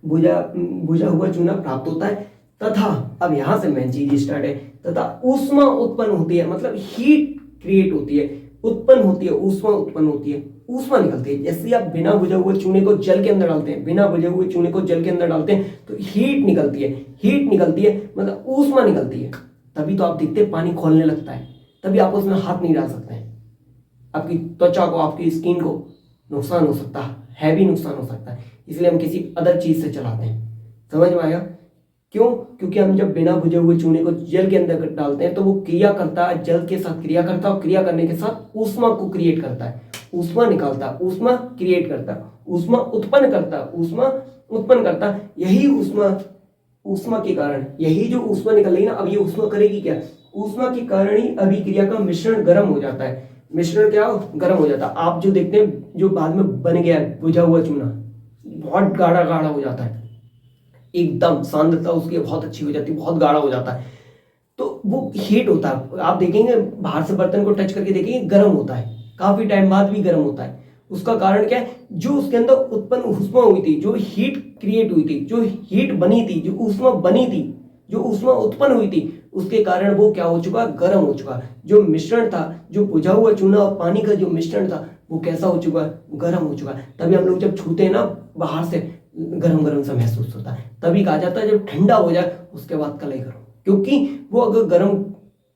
बुझा हुआ चूना प्राप्त होता है। तथा अब यहां से मेन चीज स्टार्ट है, तथा ऊष्मा उत्पन्न होती है, मतलब हीट क्रिएट होती है, उत्पन्न होती है, ऊष्मा उत्पन्न होती है, ऊष्मा निकलती है। जैसे आप बिना बुझे हुए चूने को जल के अंदर डालते हैं, बिना बुझे हुए चूने को जल के अंदर डालते हैं तो हीट निकलती है, हीट निकलती है मतलब ऊष्मा निकलती है। तभी तो आप देखते हैं पानी खोलने लगता है, तभी आप उसमें हाथ नहीं डाल सकते हैं। आपकी त्वचा को, आपकी स्किन को नुकसान हो सकता है, भी नुकसान हो सकता है, इसलिए हम किसी अदर चीज से चलाते हैं। समझ में आया? क्यों? क्योंकि हम जब बिना बुझे हुए चूने को जल के अंदर डालते हैं तो वो क्रिया करता है, जल के साथ क्रिया करता है, और क्रिया करने के साथ ऊष्मा को क्रिएट करता है, ऊष्मा निकालता है, ऊष्मा क्रिएट करता है, ऊष्मा उत्पन्न करता है, ऊष्मा उत्पन्न करता है। यही ऊष्मा के कारण, यही जो ऊष्मा निकल रही है ना, अब ये ऊष्मा करेगी क्या? ऊष्मा के कारण ही अभिक्रिया का मिश्रण गर्म हो जाता है। मिश्रण क्या हो? गर्म हो जाता है। आप जो देखते हैं जो बाद में बन गया है बुझा हुआ चूना, बहुत गाढ़ा गाढ़ा हो जाता है, एकदम सांद्रता उसकी बहुत अच्छी हो जाती है, बहुत गाढ़ा हो जाता है, तो वो हीट होता है। आप देखेंगे बाहर से बर्तन को टच करके देखेंगे गर्म होता है, काफी टाइम बाद भी गर्म होता है। उसका कारण क्या है? जो उसके अंदर उत्पन्न ऊष्मा हुई थी, जो हीट क्रिएट हुई थी, जो हीट बनी थी, जो ऊष्मा बनी थी, जो ऊष्मा उत्पन्न हुई थी, उसके कारण वो क्या हो चुका? गर्म हो चुका। जो मिश्रण था, जो बुझा हुआ चूना और पानी का जो मिश्रण था, वो कैसा हो चुका? गर्म हो चुका। तभी हम लोग जब छूते हैं ना बाहर से, गरम गरम सा महसूस होता है। तभी कहा जाता है जब ठंडा हो जाए उसके बाद कलर करो, क्योंकि वो अगर गरम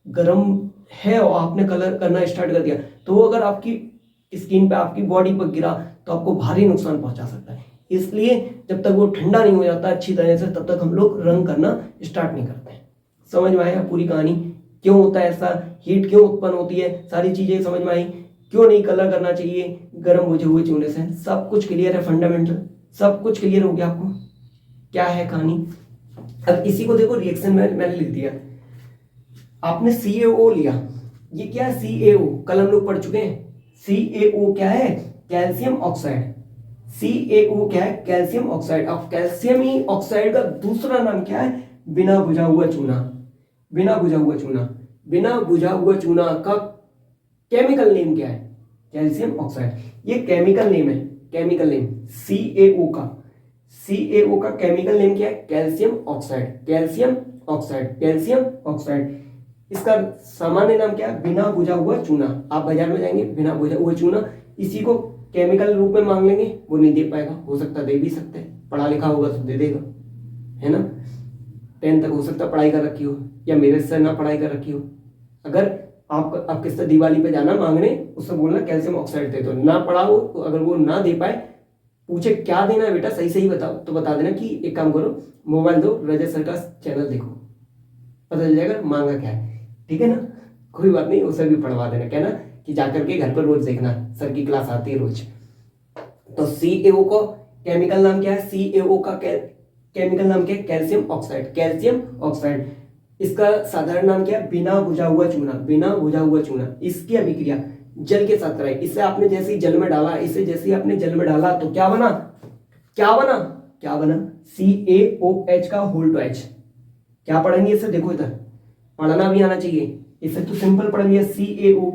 गरम है और आपने कलर करना स्टार्ट कर दिया तो वो अगर आपकी स्किन पे, आपकी बॉडी पर गिरा तो आपको भारी नुकसान पहुंचा सकता है। इसलिए जब तक वो ठंडा नहीं हो जाता अच्छी तरह से, तब तक हम लोग रंग करना स्टार्ट नहीं करते हैं। समझ में आया पूरी कहानी? क्यों होता है ऐसा, हीट क्यों उत्पन्न होती है, सारी चीजें समझ में आई। क्यों नहीं कलर करना चाहिए गर्म बुझे हुए चूने से, सब कुछ क्लियर है, फंडामेंटल सब कुछ क्लियर हो गया आपको क्या है कहानी। अब इसी को देखो, रिएक्शन में मैंने लिख दिया, आपने CaO लिया, ये क्या है? CaO कल हम लोग पढ़ चुके हैं। CaO क्या है? Calcium oxide. CaO क्या है? Calcium oxide. अब कैल्शियम ही ऑक्साइड का दूसरा नाम क्या है? बिना बुझा हुआ चूना। बिना बुझा हुआ चूना, बिना बुझा हुआ चूना का केमिकल नेम क्या है? Calcium oxide. ये केमिकल नेम है, केमिकल नेम CaO का। CaO का केमिकल नेम क्या है? Calcium oxide, calcium oxide, calcium oxide. इसका सामान्य नाम क्या है? बिना बुझा हुआ चूना। आप बाजार में जाएंगे, बिना बुझा हुआ चूना, इसी को केमिकल रूप में मांग लेंगे, वो नहीं दे पाएगा, हो सकता दे भी सकते हैं, पढ़ा लिखा होगा तो दे देगा, है ना। 10 तक हो सकता पढ़ाई कर रखी हो, या मेरे से ना पढ़ाई कर रखी हो। अगर आप किससे दिवाली पे जाना मांगने, उससे बोलना कैल्शियम ऑक्साइड दे दो, ना पढ़ा हो तो अगर वो ना दे पाए, पूछे क्या देना है बेटा सही सही बताओ, तो बता देना कि एक काम करो मोबाइल दो, रजत सर का चैनल देखो, पता चल जाएगा मांगा क्या है, ठीक है ना। कोई बात नहीं, उसे भी पढ़वा देना, कहना कि जाकर के घर पर रोज देखना, सर की क्लास आती है रोज। तो CaO को केमिकल नाम क्या है? CaO का केमिकल नाम क्या है? Calcium oxide, calcium oxide. इसका साधारण नाम क्या है? बिना बुझा हुआ चूना, बिना बुझा हुआ चूना। इसकी अभिक्रिया जल के साथ कराई, इसे आपने जैसे ही जल में डाला, इसे जैसे ही आपने जल में डाला तो क्या बना? क्या बना? क्या बना? CaOH का होल टू H। क्या पढ़ेंगे इसे? देखो इधर पढ़ना भी आना चाहिए, इसे तो सिंपल पढ़ लिया CaO,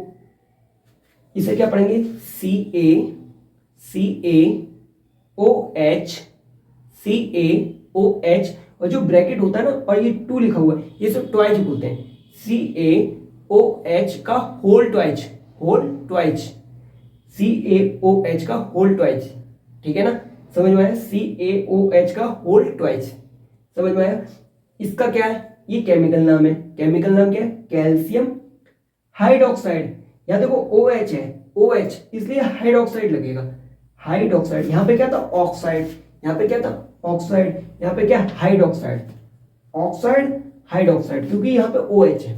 इसे क्या पढ़ेंगे? CaOH, CaOH, और जो ब्रैकेट होता है ना, और ये 2 लिखा हुआ है, ये सब ट्वाइस बोलते हैं। CaOH का whole two H, whole two H, CaOH का होल टू H, ठीक है ना। समझ में आया? CaOH का होल टू H, समझ में आया? इसका क्या है? ये केमिकल नाम है, केमिकल नाम क्या है? Calcium hydroxide. यहां देखो OH है, OH, इसलिए हाइड्रोक्साइड लगेगा, हाइड्रोक्साइड। यहां पे क्या था? ऑक्साइड, यहां पे क्या था? ऑक्साइड, यहां पे क्या? हाइड्रोक्साइड, ऑक्साइड हाइड्रोक्साइड, क्योंकि यहां पे OH है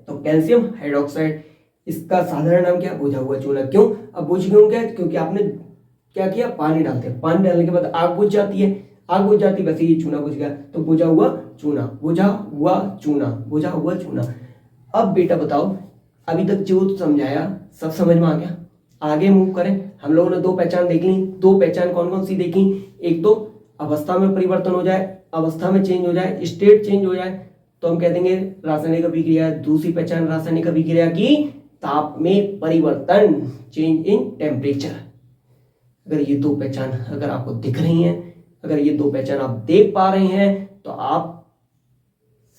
तो कैल्शियम हाइड्रोक्साइड। इसका साधारण नाम क्या? बुझा हुआ चूना। क्यों? अब बुझ क्यों गया? क्योंकि आपने क्या किया? पानी डालते हैं, पानी डालने के बाद आग बुझ जाती है, आग बुझ जाती है, वैसे ये चूना बुझ गया, तो बुझा हुआ चूना, बुझा हुआ चूना, बुझा हुआ चूना। अब बेटा बताओ, अभी तक जो समझाया सब समझ में आ गया? आगे मूव करें। हम लोगों ने 2 पहचान देख ली। 2 पहचान कौन कौन सी देखी? एक तो अवस्था में परिवर्तन हो जाए, अवस्था में चेंज हो जाए, स्टेट चेंज हो जाए तो हम कह देंगे रासायनिक अभिक्रिया। दूसरी पहचान रासायनिक अभिक्रिया की ताप में परिवर्तन, चेंज इन टेम्परेचर। अगर ये दो पहचान अगर आपको दिख रही हैं, अगर ये दो पहचान आप देख पा रहे हैं, तो आप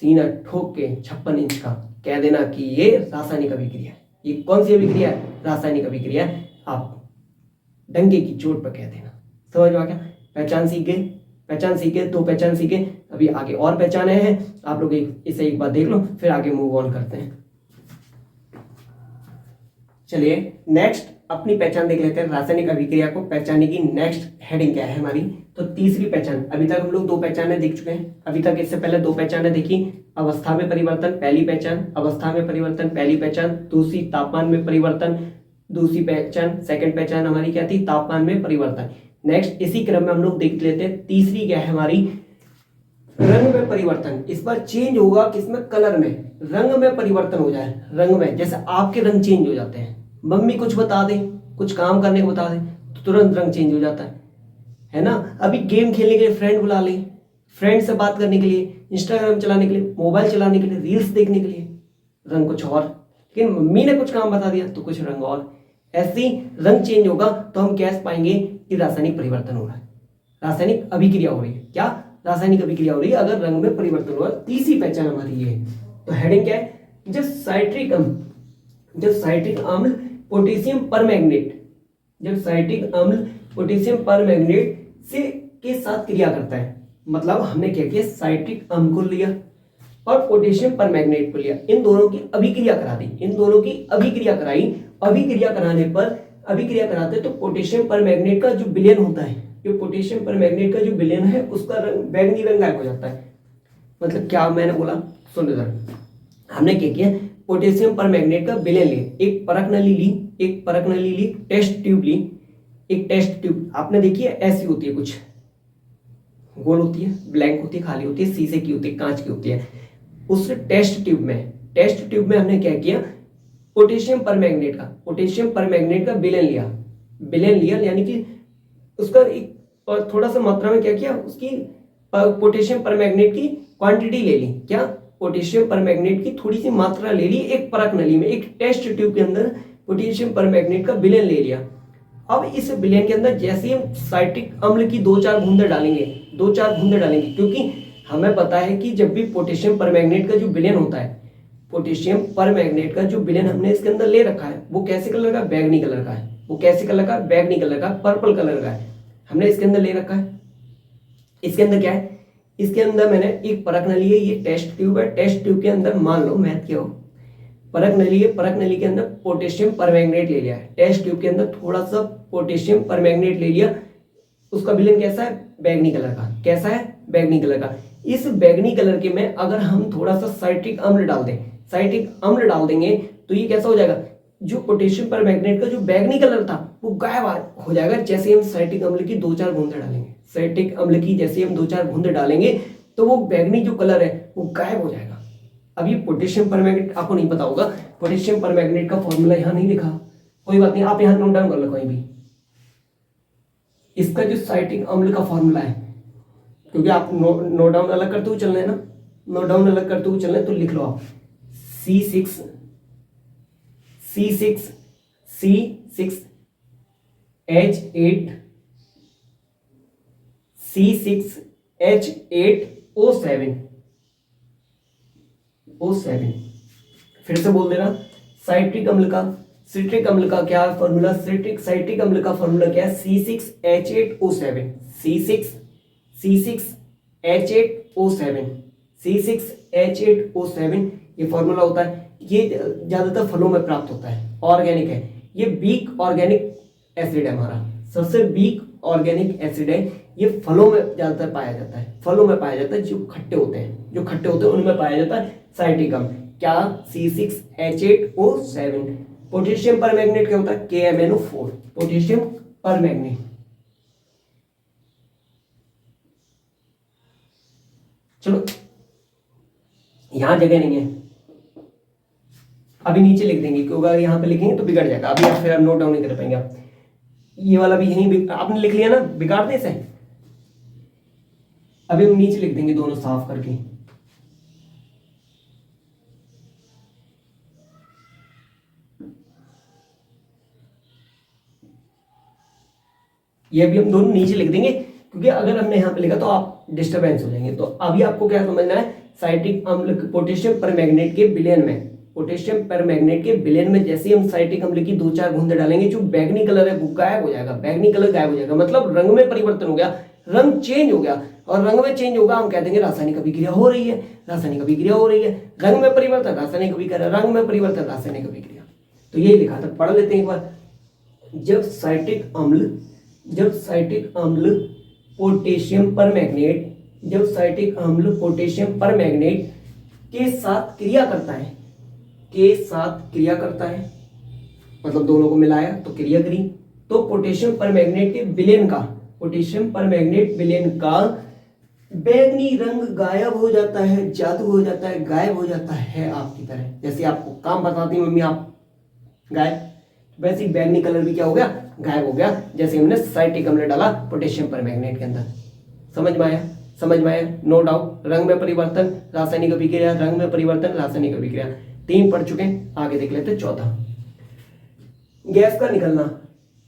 सीना ठोक के 56 इंच का कह देना कि ये रासायनिक अभिक्रिया है। ये कौन सी अभिक्रिया है? रासायनिक अभिक्रिया। आप डंके की चोट पर कह देना। समझ में आ गया? पहचान सीख गए, पहचान सीखे, दो पहचान सीखे। अभी आगे और पहचाने हैं, आप लोग इसे एक बार देख लो, फिर आगे मूव ऑन करते हैं। चलिए नेक्स्ट अपनी पहचान देख लेते हैं। रासायनिक अभिक्रिया को पहचानने की नेक्स्ट हेडिंग क्या है हमारी? तो तीसरी पहचान। अभी तक हम लोग दो पहचानें देख चुके हैं, अभी तक इससे पहले दो पहचानें देखी। अवस्था में परिवर्तन पहली पहचान, अवस्था में परिवर्तन पहली पहचान। दूसरी तापमान में परिवर्तन, दूसरी पहचान, सेकंड पहचान हमारी क्या थी? तापमान में परिवर्तन। नेक्स्ट इसी क्रम में हम लोग देख लेते हैं तीसरी क्या है हमारी? रंग में परिवर्तन। इस बार चेंज होगा किसमें? कलर में। रंग में परिवर्तन हो जाए, रंग में। जैसे आपके रंग चेंज हो जाते हैं, मम्मी कुछ बता दे, कुछ काम करने को बता दे तो तुरंत रंग चेंज हो जाता है ना। अभी गेम खेलने के लिए फ्रेंड बुला ले, फ्रेंड से बात करने के लिए, इंस्टाग्राम चलाने के लिए, मोबाइल चलाने के लिए, रील्स देखने के लिए रंग कुछ और, लेकिन मम्मी ने कुछ काम बता दिया तो कुछ रंग और। ऐसी रंग चेंज होगा तो हम कह पाएंगे कि रासायनिक परिवर्तन हो रहा है, रासायनिक अभिक्रिया हो रही है। क्या? रासायनिक अभिक्रिया हो रही है अगर रंग में परिवर्तन हुआ। तीसरी पहचान हमारी ये है। तो हेडिंग क्या है? जब साइट्रिक अम्ल पोटेशियम परमैंगनेट, जब साइट्रिक अम्ल पोटेशियम परमैंगनेट से के साथ क्रिया करता है, मतलब हमने क्या किया? साइट्रिक अम्ल को लिया और पोटेशियम परमैंगनेट को लिया, इन दोनों की अभिक्रिया करा दी, इन दोनों की अभिक्रिया कराई। अभिक्रिया कराने पर, अभिक्रिया कराते तो पोटेशियम परमैंगनेट का जो विलयन होता है, जो पोटेशियम परमैंगनेट का जो विलयन है उसका रंग बैंगनी रंग गायब हो जाता है। मतलब क्या मैंने बोला? सुन इधर, हमने क्या किया? पोटेशियम परमैंगनेट का विलयन लिया, एक परख नली ली, एक परख नली ली, टेस्ट ट्यूब ली, एक टेस्ट ट्यूब आपने देखी है, ऐसी होती है, कुछ गोल होती है, ब्लैंक होती है, खाली होती है, शीशे की होती है, कांच की होती है। उस टेस्ट ट्यूब में हमने क्या किया? पोटेशियम परमैंगनेट का विलयन लिया, यानी कि उसका एक थोड़ा सा मात्रा में क्या किया? उसकी पोटेशियम परमैंगनेट की क्वांटिटी ले ली। क्या? पोटेशियम परमैंगनेट की थोड़ी सी मात्रा ले ली, एक परख नली में, एक टेस्ट ट्यूब के अंदर पोटेशियम परमैंगनेट का विलयन ले लिया। अब इस विलयन के अंदर जैसे हम साइट्रिक अम्ल की 2-4 बूंदे डालेंगे, क्योंकि हमें पता है कि जब भी पोटेशियम परमैंगनेट का जो विलयन होता है, पोटेशियम परमैंगनेट का जो विलयन हमने इसके अंदर ले रखा है वो कैसे कलर का? बैंगनी कलर का है। वो कैसे कलर का? बैंगनी कलर का, पर्पल कलर का है, हमने इसके अंदर ले रखा है। इसके अंदर क्या है? इसके अंदर मैंने एक परख नली है, ये टेस्ट ट्यूब है, टेस्ट ट्यूब के अंदर मान लो मैथ क्या हो, परख नली है, परख नली के अंदर पोटेशियम परमैंगनेट ले लिया है, टेस्ट ट्यूब के अंदर थोड़ा सा पोटेशियम परमैंगनेट ले लिया, उसका विलयन कैसा है? बैंगनी कलर का। कैसा है? बैंगनी कलर का। इस बैंगनी कलर के में अगर हम थोड़ा सा साइट्रिक अम्ल डाल देंगे तो ये कैसा हो जाएगा? जो पोटेशियम परमैंगनेट का जो बैंगनी कलर था वो गायब हो जाएगा। जैसे हम साइट्रिक अम्ल की 2-4 बूंदे डालेंगे, साइट्रिक अम्ल की जैसे हम 2-4 बूंदे डालेंगे तो वो बैंगनी जो कलर है वो गायब हो जाएगा। अब ये पोटेशियम परमैंगनेट आपको नहीं पता होगा, पोटेशियम परमैंगनेट का फॉर्मूला यहाँ नहीं लिखा, कोई बात नहीं, आप यहाँ नोट डाउन कर लो कहीं भी। इसका जो साइट्रिक अम्ल का फॉर्मूला है, क्योंकि आप नोट डाउन अलग करते हुए चलना है ना, नोट डाउन अलग करते हुए चलना है, तो लिख लो आप C6H8O7। फिर से बोल देना, साइट्रिक अम्ल का क्या फॉर्मूला? साइट्रिक अम्ल का फॉर्मूला क्या है? C6H8O7, C6H8O7 ये फॉर्मूला होता है। ये ज्यादातर फलों में प्राप्त होता है, ऑर्गेनिक है, ये वीक ऑर्गेनिक एसिड है हमारा, सबसे वीक ऑर्गेनिक एसिड है। ये फलों में ज्यादातर पाया जाता है, जो खट्टे होते हैं उनमें पाया जाता है साइट्रिक अम्ल। क्या? C6H8O7। पोटेशियम परमैंगनेट क्या होता है? KMnO4, potassium permanganate. चलो यहां जगह नहीं है, अभी नीचे लिख देंगे, क्योंकि अगर यहाँ पे लिखेंगे तो बिगड़ जाएगा। अभी आप फिर नोट डाउन नहीं कर पाएंगे आप। ये वाला भी यहीं आपने लिख लिया ना, बिगाड़ दे इसे। अभी हम नीचे लिख देंगे दोनों साफ करके। ये भी हम दोनों नीचे लिख देंगे, क्योंकि अगर हमने यहाँ पे लिखा तो आप डिस्टर्बेंस हो जाएंगे। तो अभी आपको क्या समझना है, साइट्रिक अम्ल पोटेशियम परमैंगनेट के विलयन में, पोटेशियम परमैंगनेट के विलयन में जैसे हम साइट्रिक अम्ल की 2-4 बूंदे डालेंगे, जो बैगनी कलर है वो गायब हो जाएगा, बैगनी कलर गायब हो जाएगा, मतलब रंग में परिवर्तन हो गया, रंग चेंज हो गया। और रंग में चेंज होगा हम कह देंगे रासायनिक अभिक्रिया हो रही है, रासायनिक अभिक्रिया हो रही है। रंग में परिवर्तन रासायनिक अभिक्रिया, रंग में परिवर्तन रासायनिक अभिक्रिया। तो यही लिखा था, पढ़ लेते हैं एक बार। जब साइट्रिक अम्ल पोटेशियम परमैंगनेट, जब साइट्रिक अम्ल पोटेशियम परमैंगनेट के साथ क्रिया करता है, के साथ क्रिया करता है, मतलब दोनों को मिलाया तो क्रिया करी, तो पोटेशियम परमैंगनेट के विलयन का, पोटेशियम परमैंगनेट विलयन का बैगनी रंग गायब हो जाता है, जादू हो जाता है, गायब हो जाता है आपकी तरह। जैसे आपको काम बताती मम्मी आप गायब, वैसे बैगनी कलर भी क्या हो गया, गायब हो गया, जैसे हमने साइट्रिक अम्ल डाला पोटेशियम परमैंगनेट के अंदर। समझ में आया, समझ में आया, नो डाउट। रंग में परिवर्तन रासायनिक अभिक्रिया, रंग में परिवर्तन रासायनिक अभिक्रिया, 3 पढ़ चुके हैं। आगे देख लेते हैं 14, गैस का निकलना।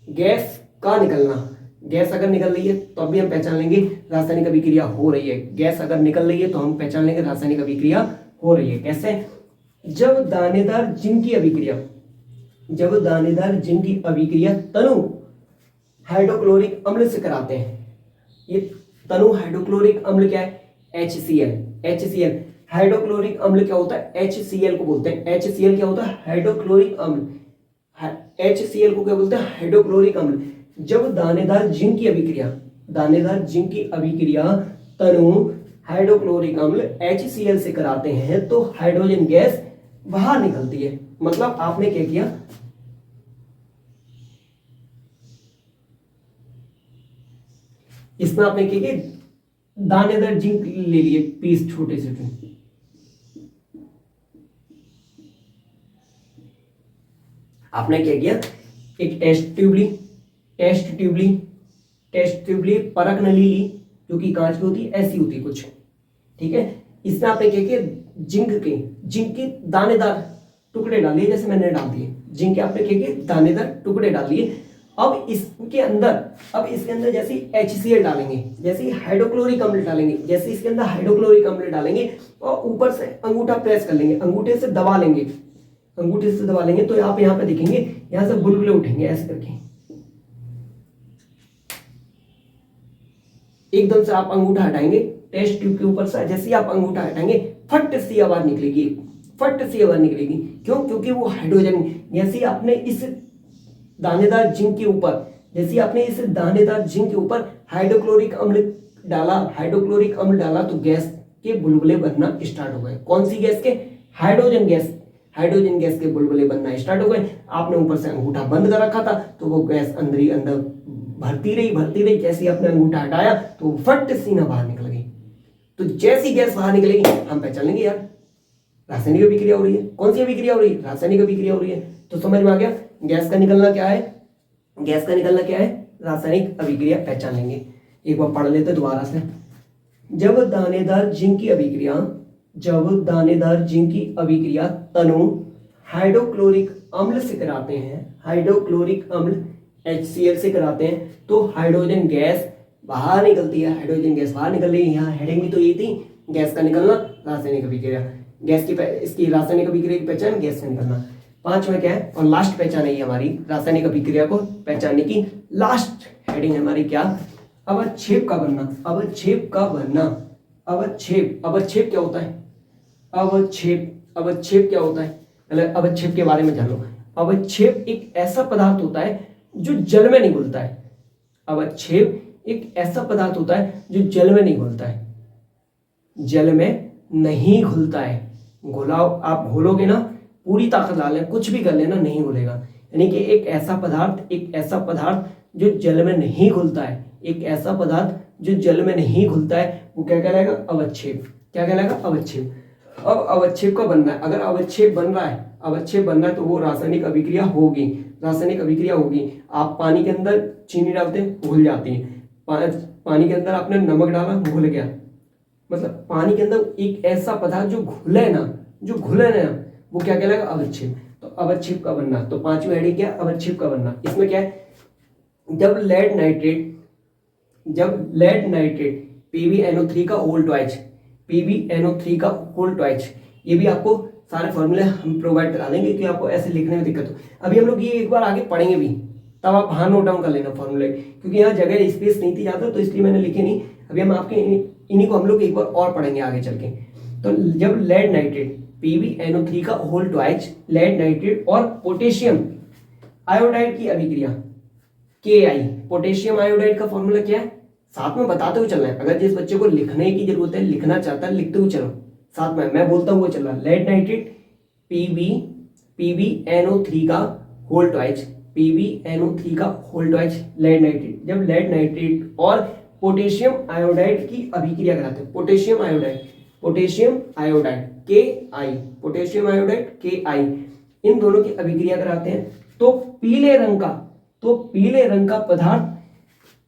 गैस का निकलना, गैस अगर निकल रही है तो अभी हम पहचान लेंगे रासायनिक अभिक्रिया हो रही है। गैस अगर निकल रही है तो हम पहचान लेंगे रासायनिक अभिक्रिया हो रही है। कैसे, जब दानेदार जिंक की अभिक्रिया, जब दानेदार जिंक की अभिक्रिया तनु हाइड्रोक्लोरिक अम्ल से कराते हैं, ये तनु हाइड्रोक्लोरिक अम्ल क्या है, HCl, HCl। हाइड्रोक्लोरिक अम्ल क्या होता है, HCl को बोलते हैं। HCl क्या होता है, हाइड्रोक्लोरिक अम्ल। HCl को क्या बोलते हैं, हाइड्रोक्लोरिक अम्ल। जब दानेदार जिंक की अभिक्रिया, दानेदार जिंक की अभिक्रिया तनु हाइड्रोक्लोरिक अम्ल HCl से कराते हैं तो हाइड्रोजन गैस बाहर निकलती है। मतलब आपने क्या किया, इसमें आपने क्या किया, दानेदार जिंक ले लिए पीस, छोटे से। आपने क्या किया, एक टेस्ट ट्यूब ली, परख नली ली, जो कि कांच की होती है, ऐसी होती कुछ, ठीक है। इसमें आपने क्या किया, जिंक के दानेदार टुकड़े डाल लिए, जैसे मैंने डाल दिए। जिंक के आपने क्या किया, दानेदार टुकड़े डाल लिए। अब इसके अंदर जैसे HCl डालेंगे, जैसे हाइड्रोक्लोरिक अम्ल डालेंगे, जैसे इसके अंदर हाइड्रोक्लोरिक अम्ल डालेंगे और ऊपर से अंगूठा प्रेस कर लेंगे, अंगूठे से दबा लेंगे, तो आप यहाँ पे देखेंगे, यहाँ से बुलबुले उठेंगे ऐसे करके। एकदम से आप अंगूठा हटाएंगे टेस्ट ट्यूब के ऊपर से, जैसे ही आप अंगूठा हटाएंगे फट सी आवाज निकलेगी, क्यों, क्योंकि वो हाइड्रोजन, जैसे आपने इस दानेदार जिंक के ऊपर हाइड्रोक्लोरिक अम्ल डाला तो गैस के बुलबुले बनना स्टार्ट हो गए। कौन सी गैस के, हाइड्रोजन गैस के बुलबुले बनना स्टार्ट हो गए। आपने ऊपर से अंगूठा बंद कर रखा था तो वो गैस अंदर भरती रही, जैसे ही आपने अंगूठा हटाया तो फट सीना बाहर निकल गई। तो जैसी गैस बाहर निकलेगी हम पहचान लेंगे यार रासायनिक अभिक्रिया हो रही है। कौन सी अभिक्रिया हो रही है, रासायनिक अभिक्रिया हो रही है। तो समझ में आ गया, गैस का निकलना क्या है, रासायनिक अभिक्रिया पहचान लेंगे। एक बार पढ़ लेते दोबारा से। जब दानेदार जिंक की अभिक्रिया तनु हाइड्रोक्लोरिक अम्ल से कराते हैं, हाइड्रोक्लोरिक अम्ल HCl से कराते हैं तो हाइड्रोजन गैस बाहर निकलती है, निकल रही है। यहाँ हेडिंग भी तो यही थी, गैस का निकलना, रासायनिक अभिक्रिया। इसकी रासायनिक अभिक्रिया की पहचान, गैस का निकलना। 5 में क्या है और लास्ट पहचान है हमारी रासायनिक अभिक्रिया को पहचानने की लास्ट हेडिंग है हमारी, क्या, अवक्षेप का बनना। अवक्षेप क्या होता है, अवक्षेप क्या होता है, पहले अवक्षेप के बारे में जान लो। अवक्षेप एक ऐसा पदार्थ होता है जो जल में नहीं घुलता है। अवक्षेप एक ऐसा पदार्थ होता है जो जल में नहीं घुलता है, घुलाओ आप घोलोगे ना, पूरी ताकत डाल लें, कुछ भी कर लेना, नहीं घुलेगा। यानी कि एक ऐसा पदार्थ जो जल में नहीं घुलता है, वो क्या कहलाएगा, अवक्षेप। क्या कहलाएगा, अवक्षेप। अब अवक्षेप का बनना है, अगर अवक्षेप बन रहा है तो वो रासायनिक अभिक्रिया होगी। आप पानी के अंदर चीनी डालते हैं, घुल जाती है। पानी के अंदर आपने नमक डाला, घुल गया। मतलब पानी के अंदर एक ऐसा पदार्थ जो घुले ना, वो क्या कहलाएगा, अवक्षेप। तो अवक्षेप का बनना, तो 5वीं हेडिंग क्या, अवक्षेप का बनना। इसमें क्या है, जब लेड नाइट्रेट जब लेड नाइट्रेट PbNO3 का होल ट्वाइस, PbNO3 का होल ट्वाइस, ये भी आपको सारे फॉर्मूले हम प्रोवाइड करा देंगे कि आपको ऐसे लिखने में दिक्कत हो। अभी हम लोग ये एक बार आगे पढ़ेंगे भी, तब आप हाँ नोट डाउन कर लेना फॉर्मूले, क्योंकि यहाँ जगह स्पेस नहीं थी ज़्यादा तो इसलिए मैंने लिखे नहीं। अभी हम आपके इन्हीं को हम लोग एक बार और पढ़ेंगे आगे चल के। तो जब लेड नाइट्रेट PbNO3 का होल ट्वाइस, लेड नाइट्रेट और पोटेशियम आयोडाइड की अभिक्रिया Ki, पोटेशियम आयोडाइड का फॉर्मूला क्या है साथ में बताते हुए चलना है। अगर जिस बच्चे को लिखने की जरूरत है, लिखना चाहता है, लिखते हुए चलो साथ में, मैं बोलता हुआ चल रहा। लेड नाइट्रेट PbNO3 का होल ट्वाइस, PbNO3 का होल ट्वाइस लेड नाइट्रेट। जब लेड नाइट्रेट और पोटेशियम आयोडाइड की अभिक्रिया कराते हैं, potassium iodide Ki, potassium iodide Ki, इन दोनों की अभिक्रिया कराते हैं तो पीले रंग का पदार्थ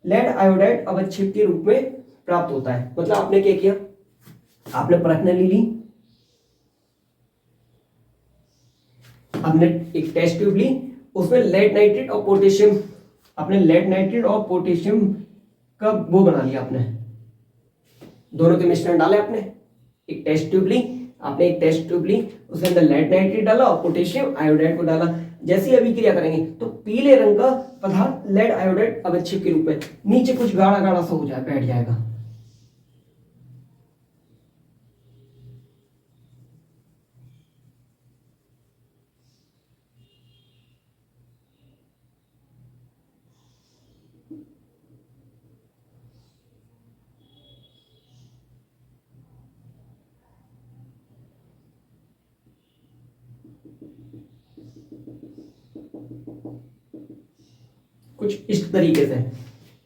लेड आयोडाइड अवक्षेप के रूप में प्राप्त होता है। मतलब आपने क्या किया, आपने प्रश्नावली ली, आपने एक टेस्ट ट्यूब ली, उसमें लेड नाइट्रेट और पोटेशियम, आपने लेड नाइट्रेट और पोटेशियम का वो बना लिया, आपने दोनों के मिश्रण डाले, आपने एक टेस्ट ट्यूब ली, उसके अंदर लेड नाइट्रेट डाला और पोटेशियम आयोडाइड को डाला। जैसी अभिक्रिया करेंगे तो पीले रंग का पदार्थ लेड आयोडाइड अवक्षेप के रूप में नीचे कुछ गाढ़ा गाढ़ा सा हो जाए, बैठ जाएगा। कुछ इस तरीके से,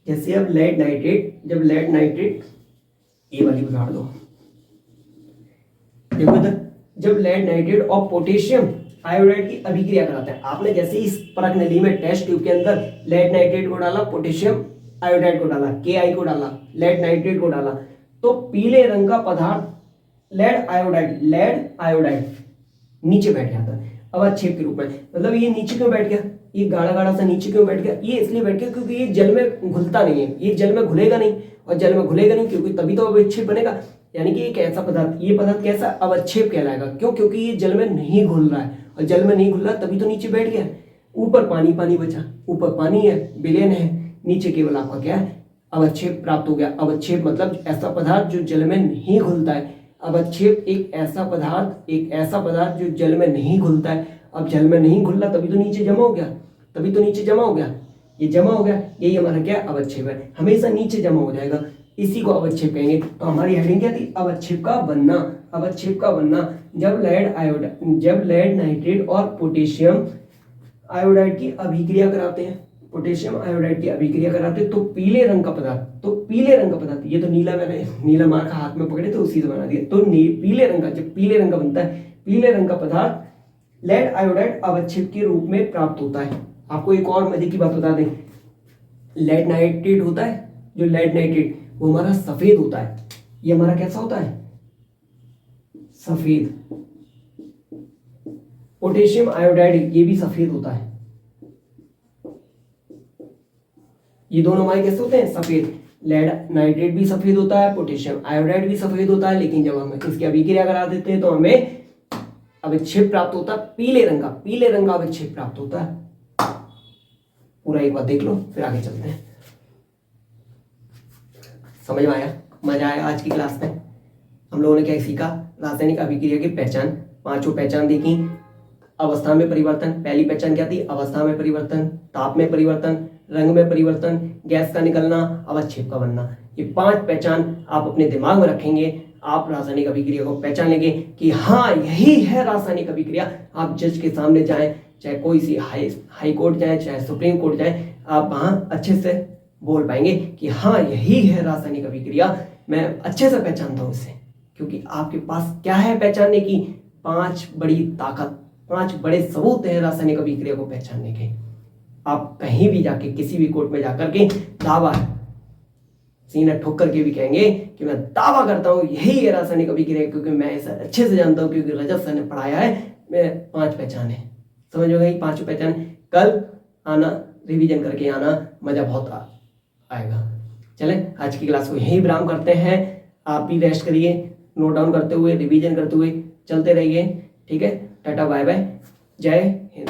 जैसे अब लेड नाइट्रेट ये वाली उदाहरण दो, देखो इधर, जब लेड नाइट्रेट और पोटेशियम आयोडाइड की अभिक्रिया कराते हैं, आपने जैसे इस प्रश्नावली में टेस्ट ट्यूब के अंदर लेड नाइट्रेट को डाला, पोटेशियम आयोडाइड को डाला, Ki को डाला, लेड नाइट्रेट को डाला, तो पीले रंग का पदार्थ लेड आयोडाइड नीचे बैठ जाता है अवक्षेप के रूप में। मतलब ये नीचे क्यों बैठ गया, ये गाढ़ा गाढ़ा सा नीचे क्यों बैठ गया, ये इसलिए बैठ गया क्योंकि ये जल में घुलता नहीं है, ये जल में घुलेगा नहीं, और जल में घुलेगा नहीं क्योंकि तभी तो अवक्षेप बनेगा। यानी कि एक ऐसा पदार्थ, ये पदार्थ कैसा, अवक्षेप कहलाएगा। क्यों, क्योंकि ये जल में नहीं घुल रहा है, और जल में नहीं घुल रहा तभी तो नीचे बैठ गया। ऊपर पानी पानी बचा, ऊपर पानी है, विलयन है, नीचे केवल आपका क्या है, अवक्षेप प्राप्त हो गया। अवक्षेप मतलब ऐसा पदार्थ जो जल में नहीं घुलता है। अवक्षेप एक ऐसा पदार्थ जो जल में नहीं घुलता है। अब जल में नहीं घुल रहा तभी तो नीचे जमा हो गया, ये जमा हो गया, यही हमारा क्या, अवक्षेप है, हमेशा नीचे जमा हो जाएगा, इसी को अवक्षेप कहेंगे। तो हमारी हेडिंग क्या थी, अवक्षेप का बनना। जब लेड नाइट्रेट और पोटेशियम आयोडाइड की अभिक्रिया कराते हैं, तो पीले रंग का पदार्थ, ये तो नीला मार्क हाथ में पकड़े तो उसी से बना दिया। तो जब पीले रंग का बनता है, पीले रंग का पदार्थ लेड आयोडाइड अवक्षेप के रूप में प्राप्त होता है। आपको एक और मजे की बात बता दें, लेड नाइट्रेट होता है, जो लेड नाइट्रेट वो हमारा सफेद होता है। ये हमारा कैसा होता है, सफेद। पोटेशियम आयोडाइड ये भी सफेद होता है। ये दोनों हमारे कैसे होते हैं, सफेद। लेड नाइट्रेट भी सफेद होता है, पोटेशियम आयोडाइड भी सफेद होता है, लेकिन जब हम इसकी अभिक्रिया करा देते हैं तो हमें अवक्षेप प्राप्त होता है, पीले रंग का अवक्षेप प्राप्त होता है। पूरा एक बार देख लो फिर आगे चलते हैं। समझ में आया, मजा आया आज की क्लास में। हम लोगों ने क्या सीखा, रासायनिक अभिक्रिया की पहचान, 5 पहचान देखी। अवस्था में परिवर्तन, पहली पहचान क्या थी, अवस्था में परिवर्तन, ताप में परिवर्तन, रंग में परिवर्तन, गैस का निकलना, अवक्षेप का बनना। ये 5 पहचान आप अपने दिमाग में रखेंगे, आप रासायनिक अभिक्रिया को पहचान लेंगे कि हाँ यही है रासायनिक अभिक्रिया। आप जज के सामने जाएं, चाहे कोई सी हाई कोर्ट जाए, चाहे सुप्रीम कोर्ट जाए, आप वहां अच्छे से बोल पाएंगे कि हाँ यही है रासायनिक अभिक्रिया, मैं अच्छे से पहचानता हूं इसे। क्योंकि आपके पास क्या है पहचानने की, 5 बड़ी ताकत, 5 बड़े सबूत हैं रासायनिक अभिक्रिया को पहचानने के। आप कहीं भी जाके, किसी भी कोर्ट में जाकर के दावा सीना ठोक करके भी कहेंगे कि मैं दावा करता हूं यही है रासायनिक अभिक्रिया, क्योंकि मैं इसे अच्छे से जानता हूं, क्योंकि रजत सर ने पढ़ाया है। मैं 5 पहचान है, समझ हो गई 5 पहचान। कल आना, रिवीजन करके आना, मजा बहुत आएगा। चले आज की क्लास को यहीं विराम करते हैं। आप भी रेस्ट करिए, नोट डाउन करते हुए, रिवीजन करते हुए चलते रहिए। ठीक है, टाटा बाय बाय, जय हिंद।